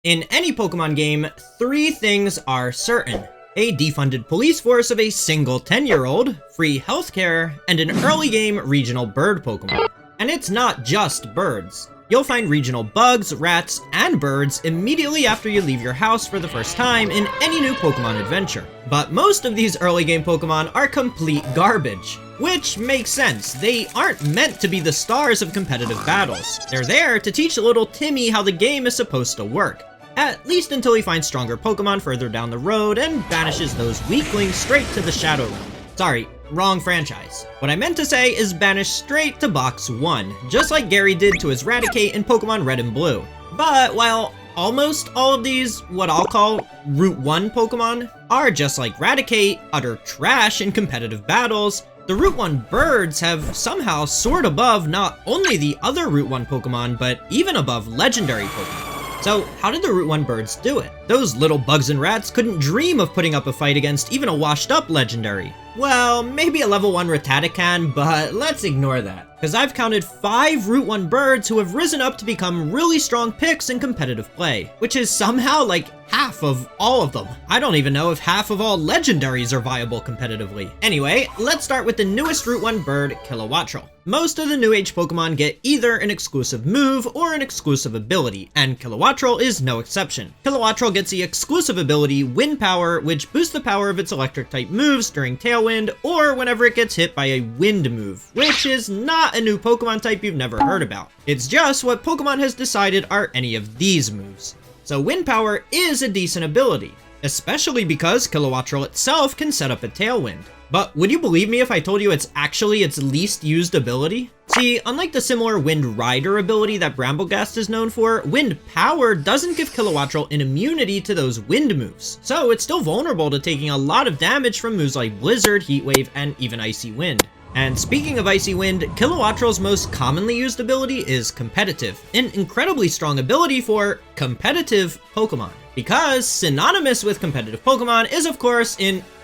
In any Pokemon game, three things are certain: a defunded police force of a single 10-year-old, free healthcare, and an early game regional bird Pokemon. And it's not just birds. You'll find regional bugs, rats, and birds immediately after you leave your house for the first time in any new Pokemon adventure. But most of these early game Pokemon are complete garbage. Which makes sense, they aren't meant to be the stars of competitive battles. They're there to teach little Timmy how the game is supposed to work. At least until he finds stronger Pokemon further down the road and banishes those weaklings straight to the Shadow Realm. Sorry, wrong franchise. What I meant to say is banish straight to Box 1, just like Gary did to his Raticate in Pokemon Red and Blue. But while almost all of these, what I'll call Route 1 Pokemon, are just like Raticate, utter trash in competitive battles, the Route 1 birds have somehow soared above not only the other Route 1 Pokemon, but even above legendary Pokemon. So how did the Route 1 birds do it? Those little bugs and rats couldn't dream of putting up a fight against even a washed up legendary. Well, maybe a level 1 Rattata can, but let's ignore that. Because I've counted 5 Route 1 birds who have risen up to become really strong picks in competitive play, which is somehow like half of all of them. I don't even know if half of all legendaries are viable competitively. Anyway, let's start with the newest Route 1 bird, Kilowattrel. Most of the new age Pokemon get either an exclusive move or an exclusive ability, and Kilowattrel is no exception. Kilowattrel gets the exclusive ability Wind Power, which boosts the power of its electric type moves during Tailwind or whenever it gets hit by a wind move, which is not a new Pokemon type you've never heard about. It's just what Pokemon has decided are any of these moves. So Wind Power is a decent ability, especially because Kilowattrel itself can set up a Tailwind. But would you believe me if I told you it's actually its least used ability? See, unlike the similar Wind Rider ability that Bramblegast is known for, Wind Power doesn't give Kilowattrel an immunity to those wind moves, so it's still vulnerable to taking a lot of damage from moves like Blizzard, Heat Wave, and even Icy Wind. And speaking of Icy Wind, Kilowattrel's most commonly used ability is Competitive, an incredibly strong ability for competitive Pokemon. Because synonymous with competitive Pokemon is of course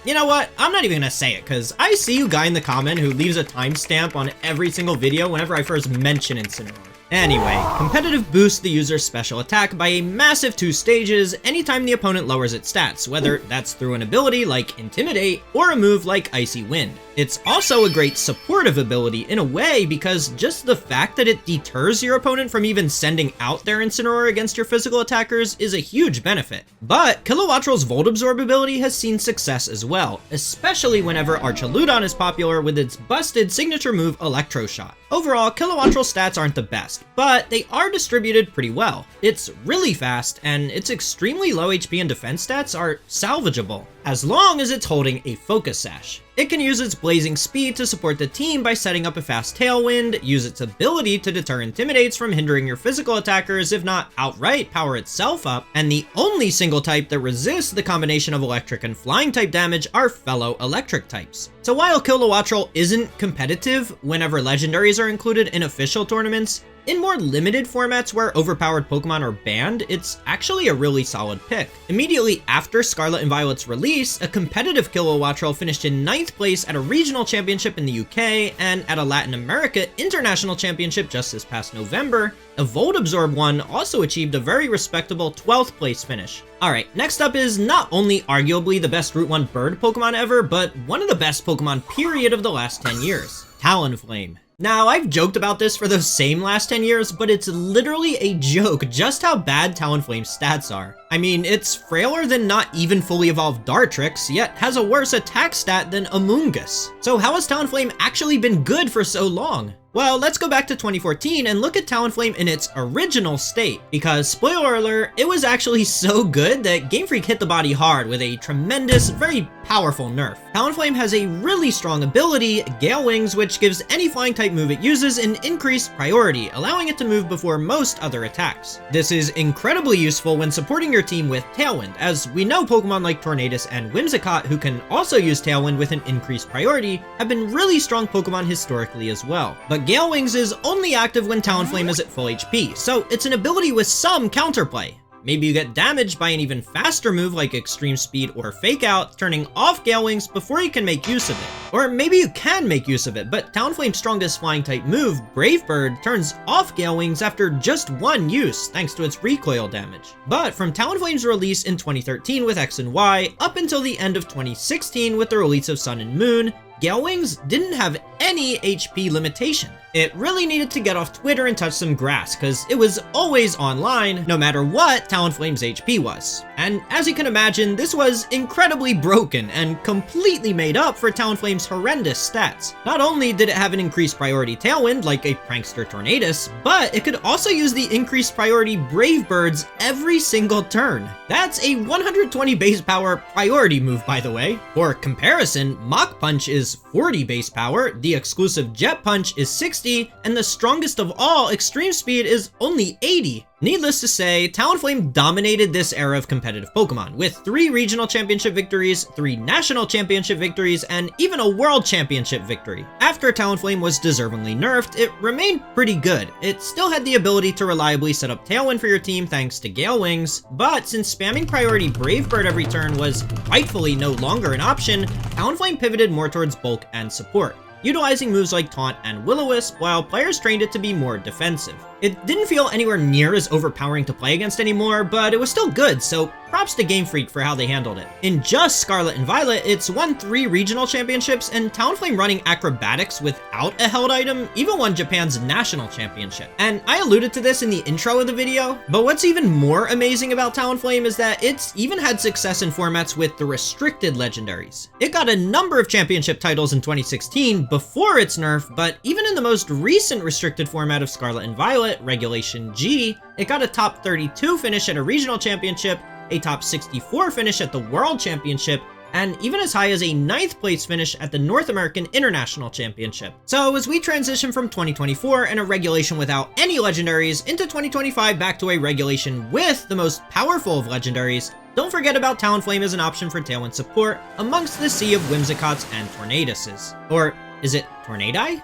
you know what? I'm not even gonna say it, because I see you guy in the comment who leaves a timestamp on every single video whenever I first mention Incineroar. Anyway, competitive boosts the user's special attack by a massive 2 stages anytime the opponent lowers its stats, whether that's through an ability like Intimidate or a move like Icy Wind. It's also a great supportive ability in a way because just the fact that it deters your opponent from even sending out their Incineroar against your physical attackers is a huge benefit. But Kilowattrel's Volt Absorb ability has seen success as well, especially whenever Archaludon is popular with its busted signature move Electro Shot. Overall, Kilowattrel's stats aren't the best, but they are distributed pretty well. It's really fast, and its extremely low HP and defense stats are salvageable, as long as it's holding a Focus Sash. It can use its blazing speed to support the team by setting up a fast Tailwind, use its ability to deter Intimidates from hindering your physical attackers, if not outright power itself up, and the only single type that resists the combination of electric and flying type damage are fellow electric types. So while Kilowattrel isn't competitive whenever legendaries are included in official tournaments, in more limited formats where overpowered Pokemon are banned, it's actually a really solid pick. Immediately after Scarlet and Violet's release, a competitive Kilowattrel finished in 9th place at a regional championship in the UK, and at a Latin America international championship just this past November, a Volt Absorb one also achieved a very respectable 12th place finish. Alright, next up is not only arguably the best Route 1 bird Pokemon ever, but one of the best Pokemon period of the last 10 years, Talonflame. Now, I've joked about this for those same last 10 years, but it's literally a joke just how bad Talonflame's stats are. I mean, it's frailer than not even fully evolved Dartrix, yet has a worse attack stat than Amoonguss. So how has Talonflame actually been good for so long? Well, let's go back to 2014 and look at Talonflame in its original state, because spoiler alert, it was actually so good that Game Freak hit the body hard with a tremendous, very powerful nerf. Talonflame has a really strong ability, Gale Wings, which gives any flying type move it uses an increased priority, allowing it to move before most other attacks. This is incredibly useful when supporting your team with Tailwind, as we know Pokemon like Tornadus and Whimsicott, who can also use Tailwind with an increased priority, have been really strong Pokemon historically as well. But Gale Wings is only active when Talonflame is at full HP, so it's an ability with some counterplay. Maybe you get damaged by an even faster move like Extreme Speed or Fake Out, turning off Gale Wings before you can make use of it. Or maybe you can make use of it, but Talonflame's strongest flying type move, Brave Bird, turns off Gale Wings after just one use thanks to its recoil damage. But from Talonflame's release in 2013 with X and Y, up until the end of 2016 with the release of Sun and Moon, Gale Wings didn't have any HP limitation. It really needed to get off Twitter and touch some grass, cause it was always online, no matter what Talonflame's HP was. And as you can imagine, this was incredibly broken and completely made up for Talonflame's horrendous stats. Not only did it have an increased priority Tailwind like a prankster Tornadus, but it could also use the increased priority Brave Birds every single turn. That's a 120 base power priority move, by the way. For comparison, Mach Punch is 40 base power, the exclusive Jet Punch is 60, and the strongest of all, Extreme Speed, is only 80. Needless to say, Talonflame dominated this era of competitive Pokemon, with 3 regional championship victories, 3 national championship victories, and even a world championship victory. After Talonflame was deservingly nerfed, it remained pretty good. It still had the ability to reliably set up Tailwind for your team thanks to Gale Wings, but since spamming priority Brave Bird every turn was rightfully no longer an option, Talonflame pivoted more towards bulk and support, utilizing moves like Taunt and Will-O-Wisp while players trained it to be more defensive. It didn't feel anywhere near as overpowering to play against anymore, but it was still good, so props to Game Freak for how they handled it. In just Scarlet and Violet, it's won 3 regional championships, and Talonflame running acrobatics without a held item even won Japan's national championship. And I alluded to this in the intro of the video, but what's even more amazing about Talonflame is that it's even had success in formats with the restricted legendaries. It got a number of championship titles in 2016 before its nerf, but even in the most recent restricted format of Scarlet and Violet, Regulation G, it got a top 32 finish at a regional championship, a top 64 finish at the World Championship, and even as high as a 9th place finish at the North American International Championship. So as we transition from 2024 and a regulation without any legendaries into 2025 back to a regulation with the most powerful of legendaries, don't forget about Talonflame as an option for Tailwind support amongst the sea of Whimsicots and Tornaduses. Or is it Tornadi?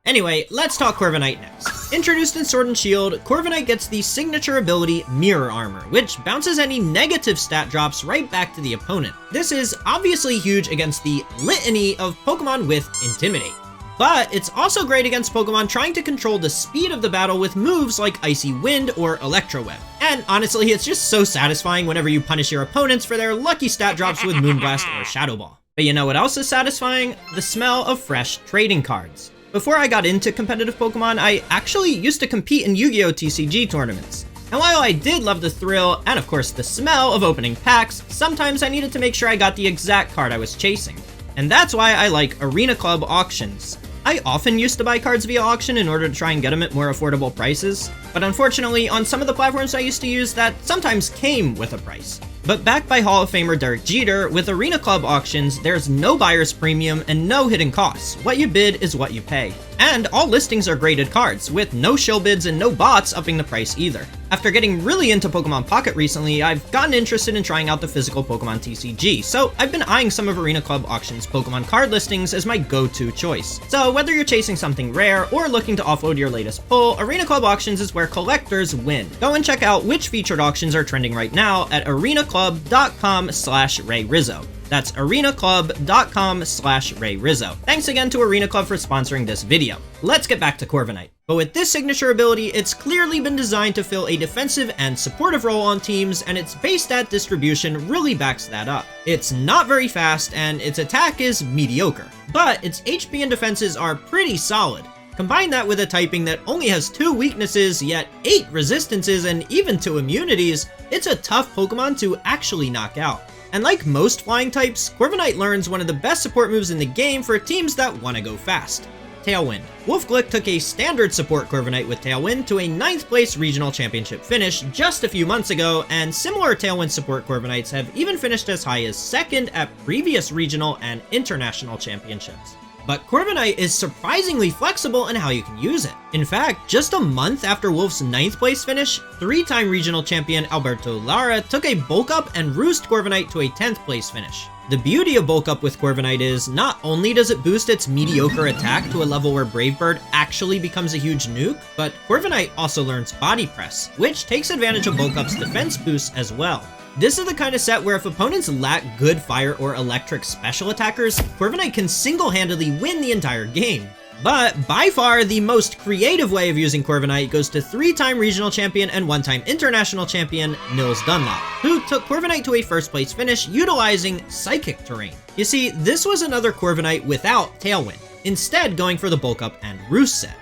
Anyway, let's talk Corviknight next. Introduced in Sword and Shield, Corviknight gets the signature ability Mirror Armor, which bounces any negative stat drops right back to the opponent. This is obviously huge against the litany of Pokemon with Intimidate. But it's also great against Pokemon trying to control the speed of the battle with moves like Icy Wind or Electro Web. And honestly, it's just so satisfying whenever you punish your opponents for their lucky stat drops with Moonblast or Shadow Ball. But you know what else is satisfying? The smell of fresh trading cards. Before I got into competitive Pokemon, I actually used to compete in Yu-Gi-Oh! TCG tournaments. And while I did love the thrill, and of course the smell of opening packs, sometimes I needed to make sure I got the exact card I was chasing. And that's why I like Arena Club auctions. I often used to buy cards via auction in order to try and get them at more affordable prices, but unfortunately on some of the platforms I used to use that sometimes came with a price. But backed by Hall of Famer Derek Jeter, with Arena Club auctions, there's no buyer's premium and no hidden costs. What you bid is what you pay. And all listings are graded cards, with no shill bids and no bots upping the price either. After getting really into Pokemon Pocket recently, I've gotten interested in trying out the physical Pokemon TCG, so I've been eyeing some of Arena Club Auction's Pokemon card listings as my go-to choice. So whether you're chasing something rare or looking to offload your latest pull, Arena Club Auctions is where collectors win. Go and check out which featured auctions are trending right now at arenaclub.com/Ray Rizzo. That's arenaclub.com/Ray Rizzo. Thanks again to Arena Club for sponsoring this video. Let's get back to Corviknight. But with this signature ability, it's clearly been designed to fill a defensive and supportive role on teams, and its base stat distribution really backs that up. It's not very fast, and its attack is mediocre, but its HP and defenses are pretty solid. Combine that with a typing that only has 2 weaknesses, yet 8 resistances and even 2 immunities, it's a tough Pokemon to actually knock out. And like most flying types, Corviknight learns one of the best support moves in the game for teams that want to go fast: Tailwind. Wolf Glick took a standard support Corviknight with Tailwind to a 9th place regional championship finish just a few months ago, and similar Tailwind support Corviknights have even finished as high as 2nd at previous regional and international championships. But Corviknight is surprisingly flexible in how you can use it. In fact, just a month after Wolf's 9th place finish, 3-time regional champion Alberto Lara took a bulk up and roost Corviknight to a 10th place finish. The beauty of bulk up with Corviknight is, not only does it boost its mediocre attack to a level where Brave Bird actually becomes a huge nuke, but Corviknight also learns body press, which takes advantage of bulk up's defense boosts as well. This is the kind of set where if opponents lack good fire or electric special attackers, Corviknight can single-handedly win the entire game. But by far, the most creative way of using Corviknight goes to 3-time regional champion and 1-time international champion Nils Dunlop, who took Corviknight to a first place finish utilizing Psychic Terrain. You see, this was another Corviknight without Tailwind, instead going for the bulk up and roost set.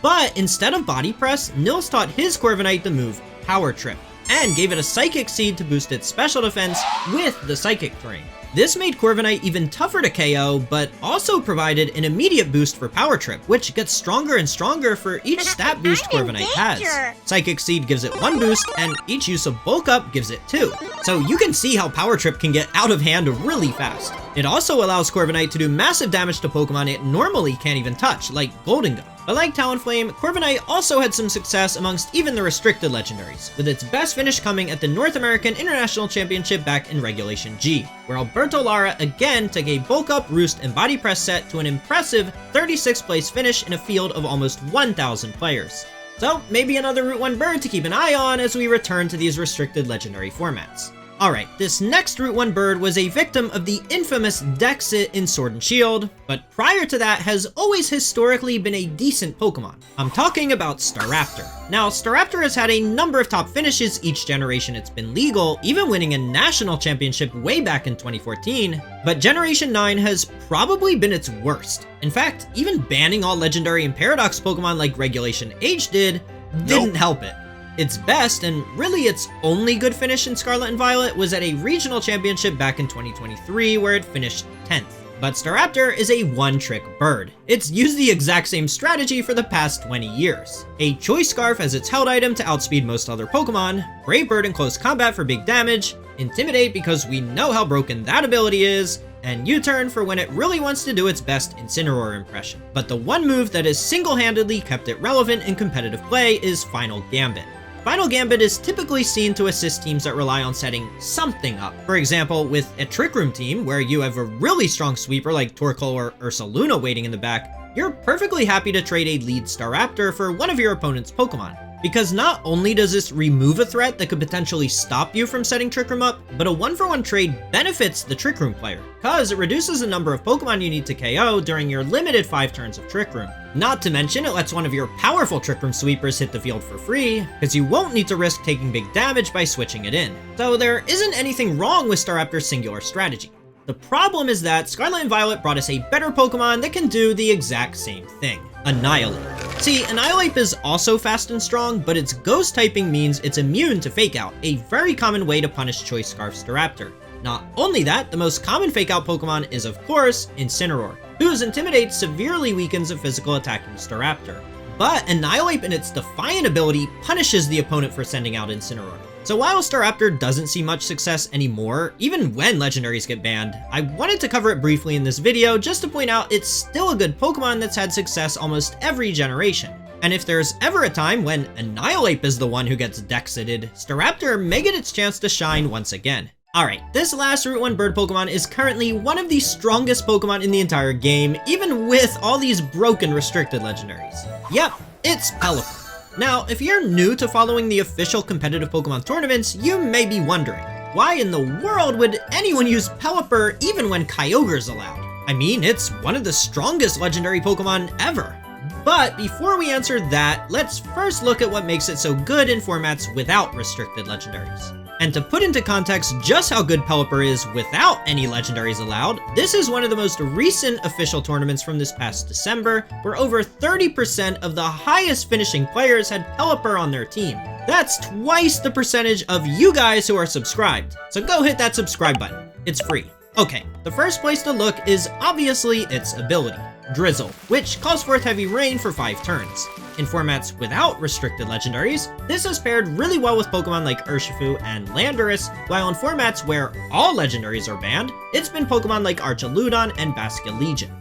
But instead of body press, Nils taught his Corviknight the move Power Trip, and gave it a Psychic Seed to boost its special defense with the Psychic Terrain. This made Corviknight even tougher to KO, but also provided an immediate boost for Power Trip, which gets stronger and stronger for each stat boost Corviknight has. Psychic Seed gives it 1 boost, and each use of Bulk Up gives it 2. So you can see how Power Trip can get out of hand really fast. It also allows Corviknight to do massive damage to Pokemon it normally can't even touch, like Golden Gun. But like Talonflame, Corviknight also had some success amongst even the restricted legendaries, with its best finish coming at the North American International Championship back in Regulation G, where Alberto Lara again took a bulk up, roost, and body press set to an impressive 36th place finish in a field of almost 1,000 players. So maybe another Route 1 bird to keep an eye on as we return to these restricted legendary formats. Alright, this next Route 1 bird was a victim of the infamous Dexit in Sword and Shield, but prior to that has always historically been a decent Pokemon. I'm talking about Staraptor. Now, Staraptor has had a number of top finishes each generation it's been legal, even winning a national championship way back in 2014, but Generation 9 has probably been its worst. In fact, even banning all legendary and paradox Pokemon like Regulation H didn't help it. Its best, and really its only good finish in Scarlet and Violet, was at a regional championship back in 2023 where it finished 10th. But Staraptor is a one-trick bird. It's used the exact same strategy for the past 20 years. A Choice Scarf as its held item to outspeed most other Pokemon, Brave Bird in close combat for big damage, Intimidate because we know how broken that ability is, and U-Turn for when it really wants to do its best Incineroar impression. But the one move that has single-handedly kept it relevant in competitive play is Final Gambit. Final Gambit is typically seen to assist teams that rely on setting something up. For example, with a Trick Room team where you have a really strong sweeper like Torkoal or Ursaluna waiting in the back, you're perfectly happy to trade a lead Staraptor for one of your opponent's Pokemon. Because not only does this remove a threat that could potentially stop you from setting Trick Room up, but a 1-for-1 trade benefits the Trick Room player, cause it reduces the number of Pokemon you need to KO during your limited 5 turns of Trick Room. Not to mention, it lets one of your powerful Trick Room sweepers hit the field for free, cause you won't need to risk taking big damage by switching it in. So there isn't anything wrong with Staraptor's singular strategy. The problem is that Scarlet and Violet brought us a better Pokemon that can do the exact same thing. Annihilape. See, Annihilape is also fast and strong, but its ghost typing means it's immune to Fake Out, a very common way to punish Choice Scarf Staraptor. Not only that, the most common Fake Out Pokemon is of course Incineroar, whose Intimidate severely weakens a physical attacking Staraptor. But Annihilape in its Defiant ability punishes the opponent for sending out Incineroar. So while Staraptor doesn't see much success anymore, even when legendaries get banned, I wanted to cover it briefly in this video just to point out it's still a good Pokemon that's had success almost every generation. And if there's ever a time when Annihilape is the one who gets Dexited, Staraptor may get its chance to shine once again. Alright, this last Route 1 bird Pokemon is currently one of the strongest Pokemon in the entire game, even with all these broken restricted legendaries. Yep, it's Pelipper. Now, if you're new to following the official competitive Pokemon tournaments, you may be wondering, why in the world would anyone use Pelipper even when Kyogre's allowed? I mean, it's one of the strongest legendary Pokemon ever. But before we answer that, let's first look at what makes it so good in formats without restricted legendaries. And to put into context just how good Pelipper is without any legendaries allowed, this is one of the most recent official tournaments from this past December, where over 30% of the highest finishing players had Pelipper on their team. That's twice the percentage of you guys who are subscribed, so go hit that subscribe button. It's free. Okay, the first place to look is obviously its ability, Drizzle, which calls forth heavy rain for 5 turns. In formats without restricted legendaries, this is paired really well with Pokemon like Urshifu and Landorus, while in formats where all legendaries are banned, it's been Pokemon like Archaludon and Basculegion.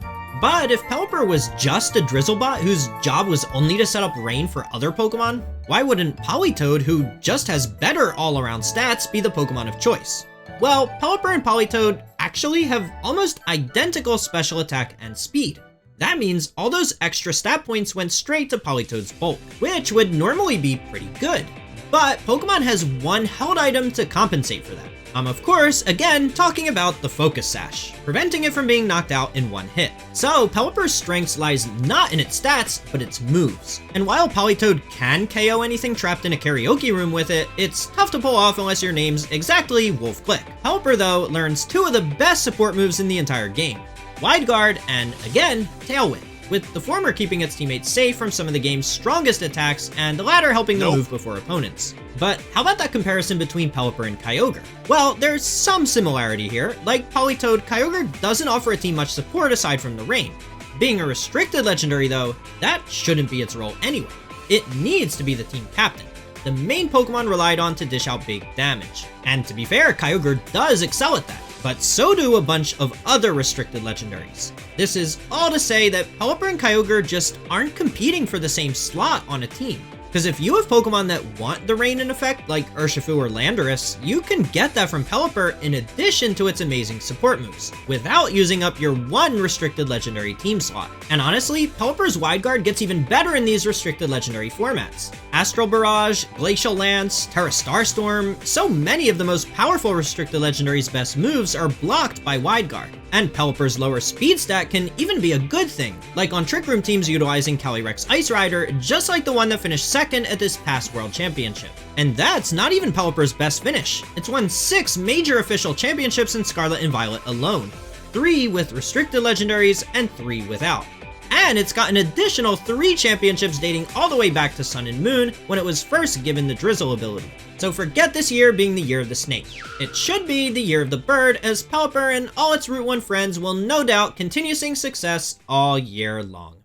But if Pelipper was just a Drizzlebot whose job was only to set up rain for other Pokemon, why wouldn't Politoed, who just has better all-around stats, be the Pokemon of choice? Well, Pelipper and Politoed actually have almost identical special attack and speed. That means all those extra stat points went straight to Politoed's bulk, which would normally be pretty good. But Pokemon has one held item to compensate for that. I'm of course, again, talking about the Focus Sash, preventing it from being knocked out in one hit. So Pelipper's strength lies not in its stats, but its moves. And while Politoed can KO anything trapped in a karaoke room with it, it's tough to pull off unless your name's exactly Wolf Click. Pelipper though learns two of the best support moves in the entire game: Wide Guard and, again, Tailwind, with the former keeping its teammates safe from some of the game's strongest attacks, and the latter helping them move before opponents. But how about that comparison between Pelipper and Kyogre? Well, there's some similarity here. Like Politoed, Kyogre doesn't offer a team much support aside from the rain. Being a restricted legendary though, that shouldn't be its role anyway. It needs to be the team captain, the main Pokemon relied on to dish out big damage. And to be fair, Kyogre does excel at that, but so do a bunch of other restricted legendaries. This is all to say that Pelipper and Kyogre just aren't competing for the same slot on a team. Because if you have Pokemon that want the rain in effect, like Urshifu or Landorus, you can get that from Pelipper in addition to its amazing support moves, without using up your one restricted legendary team slot. And honestly, Pelipper's Wide Guard gets even better in these restricted legendary formats. Astral Barrage, Glacial Lance, Terra Starstorm, so many of the most powerful restricted legendary's best moves are blocked by Wide Guard. And Pelipper's lower speed stat can even be a good thing, like on Trick Room teams utilizing Calyrex Ice Rider, just like the one that finished second at this past World Championship. And that's not even Pelipper's best finish. It's won 6 major official championships in Scarlet and Violet alone, 3 with restricted legendaries and 3 without. And it's got an additional 3 championships dating all the way back to Sun and Moon when it was first given the Drizzle ability. So forget this year being the year of the snake. It should be the year of the bird, as Pelipper and all its Route 1 friends will no doubt continue seeing success all year long.